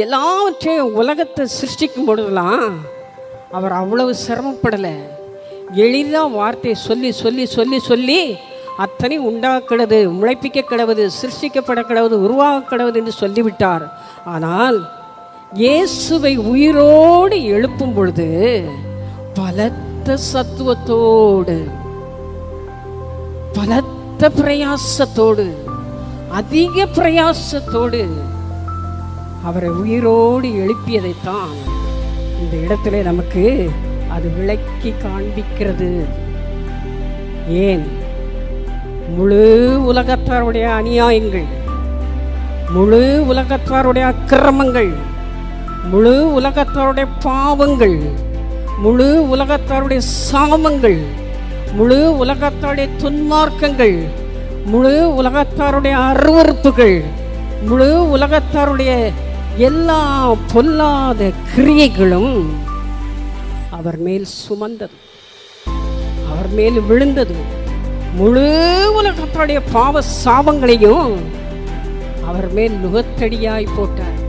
எல்லாவற்றையும் உலகத்தை சிருஷ்டிக்கும் பொழுதுலாம் அவர் அவ்வளவு சிரமப்படலை. எளிதாக வார்த்தையை சொல்லி சொல்லி சொல்லி சொல்லி அத்தனை உண்டாக்கிறது, முளைப்பிக்க கிடவது, சிருஷ்டிக்கப்பட கிடவது, உருவாக கிடவது என்று சொல்லிவிட்டார். ஆனால் இயேசுவை உயிரோடு எழுப்பும் பொழுது பலத்த சத்துவத்தோடு, பலத்த பிரயாசத்தோடு, அதிக பிரயாசத்தோடு அவரை உயிரோடு எழுப்பியதைத்தான் இந்த இடத்துல நமக்கு அது விளக்கி காண்பிக்கிறது. ஏன்? முழு உலகத்தாருடைய அநியாயங்கள், முழு உலகத்தாருடைய அக்கிரமங்கள், முழு உலகத்தாருடைய பாவங்கள், முழு உலகத்தாருடைய சாபங்கள், முழு உலகத்தாருடைய துன்மார்க்கங்கள், முழு உலகத்தாருடைய அருவருப்புகள், முழு உலகத்தாருடைய எல்லா பொல்லாத கிரியைகளும் அவர் மேல் சுமந்தது, அவர் மேல் விழுந்தது. முழு உலகத்தாருடைய பாவ சாபங்களையும் அவர் மேல் நுகத்தடியாய் போட்டார்.